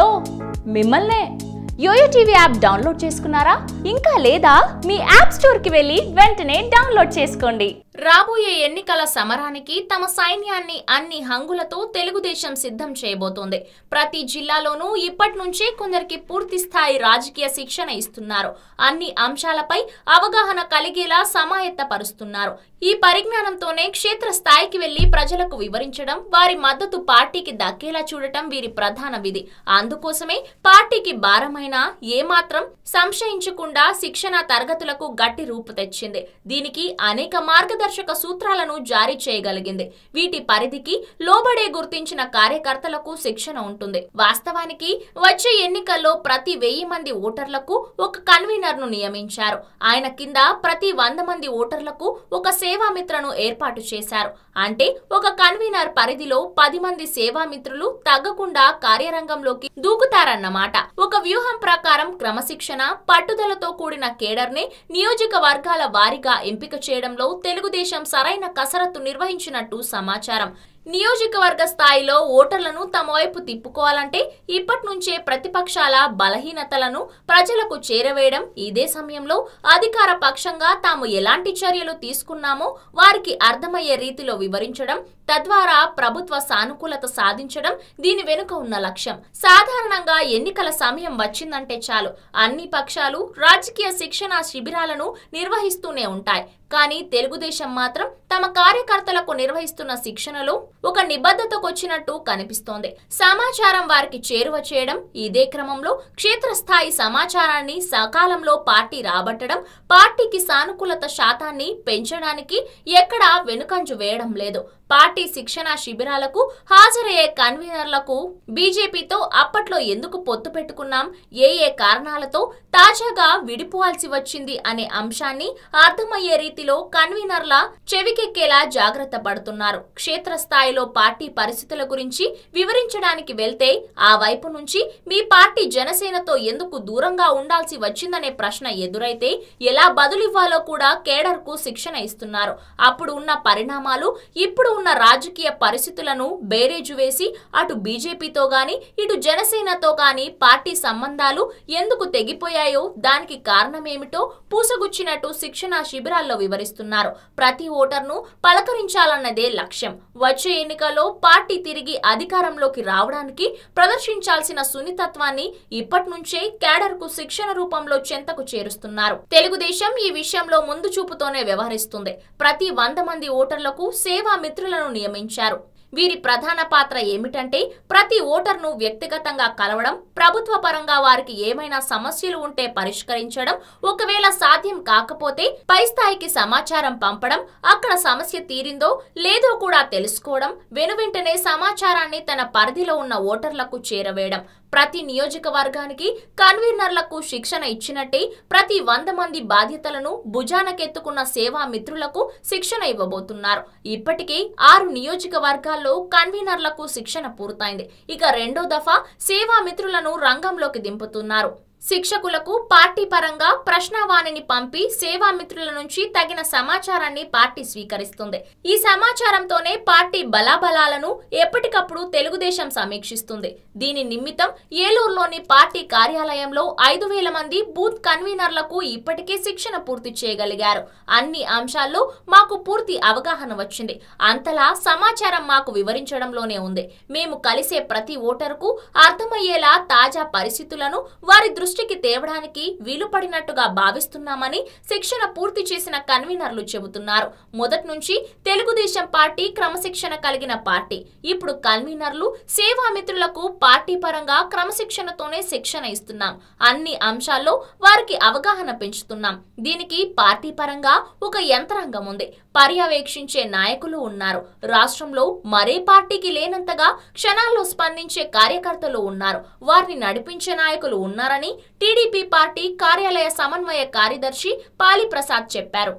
Hello మిమ్మల్నే yo-yo TV app download చేసుకున్నారా? ఇంకా లేదా? మీ యాప్ స్టోర్ కి వెళ్ళి వెంటనే డౌన్లోడ్ చేసుకోండి. రాబోయే ఎన్నికల సమరానికి తమ సైన్యాన్ని అన్ని హంగులతో తెలుగుదేశం సిద్ధం చేయబోతోంది. ప్రతి జిల్లాలోనూ ఇప్పటి నుంచే కొందరికి పూర్తి స్థాయి రాజకీయ శిక్షణ ఇస్తున్నారు. అన్ని అంశాలపై అవగాహన కలిగేలా సమాయత్తపరుస్తున్నారు. ఈ పరిజ్ఞానంతోనే క్షేత్ర స్థాయికి వెళ్లి ప్రజలకు వివరించడం, వారి మద్దతు పార్టీకి దక్కేలా చూడటం వీరి ప్రధాన విధి. అందుకోసమే పార్టీకి భారమైన ఏమాత్రం సంశయించకుండా శిక్షణ తరగతులకు గట్టి రూపు తెచ్చింది. దీనికి అనేక మార్గదర్శక సూత్రాలను జారీ చేయగలిగింది. వీటి పరిధికి లోబడే గుర్తించిన కార్యకర్తలకు శిక్షణ ఉంటుంది. వాస్తవానికి వచ్చే ఎన్నికల్లో ప్రతి 1000 మంది ఓటర్లకు ఒక కన్వీనర్ ను నియమించారు. ఆయన కింద ప్రతి 100 మంది ఓటర్లకు ఒక సేవామిత్రను ఏర్పాటు చేశారు. అంటే ఒక కన్వీనర్ పరిధిలో 10 మంది సేవామిత్రులు తగ్గకుండా కార్యరంగంలోకి దూకుతారన్నమాట. ఒక వ్యూహం ప్రకారం క్రమశిక్షణ, పట్టుదలతో కూడిన కేడర్ ని నియోజకవర్గాల వారీగా ఎంపిక చేయడంలో తెలుగుదేశం సరైన కసరత్తు నిర్వహించినట్టు సమాచారం. నియోజకవర్గ స్థాయిలో ఓటర్లను తమ వైపు తిప్పుకోవాలంటే ఇప్పటి నుంచే ప్రతిపక్షాల బలహీనతలను ప్రజలకు చేరవేయడం, ఇదే సమయంలో అధికార పక్షంగా తాము ఎలాంటి చర్యలు తీసుకున్నామో వారికి అర్థమయ్యే రీతిలో వివరించడం, తద్వారా ప్రభుత్వ సానుకూలత సాధించడం దీని వెనుక ఉన్న లక్ష్యం. సాధారణంగా ఎన్నికల సమయం వచ్చిందంటే చాలు అన్ని పక్షాలు రాజకీయ శిక్షణ శిబిరాలను నిర్వహిస్తూనే ఉంటాయి. కానీ తెలుగుదేశం మాత్రం తమ కార్యకర్తలకు నిర్వహిస్తున్న శిక్షణలో ఒక నిబద్ధతకొచ్చినట్టు కనిపిస్తోంది. సమాచారం వారికి చేరువ చేయడం, ఇదే క్రమంలో క్షేత్రస్థాయి సమాచారాన్ని సకాలంలో పార్టీ రాబట్టడం, పార్టీకి సానుకూలత శాతాన్ని పెంచడానికి ఎక్కడా వెనుకంజు వేయడం లేదు. పార్టీ శిక్షణ శిబిరాలకు హాజరయ్యే కన్వీనర్లకు బీజేపీతో అప్పట్లో ఎందుకు పొత్తు పెట్టుకున్నాం, ఏ కారణాలతో తాజాగా విడిపోవాల్సి వచ్చింది అనే అంశాన్ని అర్థమయ్యే రీతిలో కన్వీనర్ల చెవికెక్కేలా జాగ్రత్త పడుతున్నారు. క్షేత్రస్థాయిలో పార్టీ పరిస్థితుల గురించి వివరించడానికి వెళ్తే ఆ వైపు నుంచి మీ పార్టీ జనసేనతో ఎందుకు దూరంగా ఉండాల్సి వచ్చిందనే ప్రశ్న ఎదురైతే ఎలా బదులివ్వాలో కూడా కేడర్ కు శిక్షణ ఇస్తున్నారు. అప్పుడు ఉన్న పరిణామాలు, ఇప్పుడు ఉన్న రాజకీయ పరిస్థితులను బేరేజు వేసి అటు బీజేపీతో గాని ఇటు జనసేనతో గాని పార్టీ సంబంధాలు ఎందుకు తెగిపోయాయో, దానికి కారణమేమిటో పూసగుచ్చినట్టు శిక్షణ శిబిరాల్లో వివరిస్తున్నారు. ప్రతి ఓటర్ను పలకరించాలన్నదే లక్ష్యం. వచ్చే ఎన్నికల్లో పార్టీ తిరిగి అధికారంలోకి రావడానికి ప్రదర్శించాల్సిన సున్నితత్వాన్ని ఇప్పటి నుంచే కేడర్ కు శిక్షణ రూపంలో చెంతకు చేరుస్తున్నారు. తెలుగుదేశం ఈ విషయంలో ముందు చూపుతోనే వ్యవహరిస్తుంది. ప్రతి 100 మంది ఓటర్లకు సేవా మిత్రులను నియమించారు. వీరి ప్రధాన పాత్ర ఏమిటంటే ప్రతి ఓటర్ను వ్యక్తిగతంగా కలవడం, ప్రభుత్వ పరంగా వారికి ఏమైనా సమస్యలు ఉంటే పరిష్కరించడం, ఒకవేళ సాధ్యం కాకపోతే పై స్థాయికి సమాచారం పంపడం, అక్కడ సమస్య తీరిందో లేదో కూడా తెలుసుకోవడం, వెనువెంటనే సమాచారాన్ని తన పరిధిలో ఉన్న ఓటర్లకు చేరవేయడం. ప్రతి నియోజకవర్గానికి కన్వీనర్లకు శిక్షణ ఇచ్చినట్టే ప్రతి 100 మంది బాధ్యతలను భుజానకెత్తుకున్న సేవా మిత్రులకు శిక్షణ ఇవ్వబోతున్నారు. ఇప్పటికే 6 నియోజకవర్గాల్లో కన్వీనర్లకు శిక్షణ పూర్తయింది. ఇక రెండో దఫా సేవా మిత్రులను రంగంలోకి దింపుతున్నారు. శిక్షకులకు పార్టీ పరంగా ప్రశ్నావాణిని పంపి సేవామిత్రుల నుంచి తగిన సమాచారాన్ని పార్టీ స్వీకరిస్తుంది. ఈ సమాచారంతోనే పార్టీ బలాబలాలను ఎప్పటికప్పుడు తెలుగుదేశం సమీక్షిస్తుంది. దీని నిమిత్తం ఏలూరులోని పార్టీ కార్యాలయంలో 5000 మంది బూత్ కన్వీనర్లకు ఇప్పటికే శిక్షణ పూర్తి చేయగలిగారు. అన్ని అంశాల్లో మాకు పూర్తి అవగాహన వచ్చింది. అంతలా సమాచారం మాకు వివరించడంలోనే ఉంది. మేము కలిసే ప్రతి ఓటరుకు అర్థమయ్యేలా తాజా పరిస్థితులను వారి దృష్టికి తేవడానికి వీలు పడినట్టుగా భావిస్తున్నామని శిక్షణ పూర్తి చేసిన కన్వీనర్లు చెబుతున్నారు. మొదటి నుంచి తెలుగుదేశం పార్టీ క్రమశిక్షణ కలిగిన పార్టీ. ఇప్పుడు కన్వీనర్లు సేవామిత్రులకు పార్టీ పరంగా క్రమశిక్షణతోనే శిక్షణ ఇస్తున్నాం. అన్ని అంశాల్లో వారికి అవగాహన పెంచుతున్నాం. దీనికి పార్టీ పరంగా ఒక యంత్రాంగం ఉంది. పర్యవేక్షించే నాయకులు ఉన్నారు. రాష్ట్రంలో మరే పార్టీకి లేనంతగా క్షణాల్లో స్పందించే కార్యకర్తలు ఉన్నారు. వారిని నడిపించే నాయకులు ఉన్నారని టీడీపీ పార్టీ కార్యాలయ సమన్వయ కార్యదర్శి పాలి ప్రసాద్ చెప్పారు.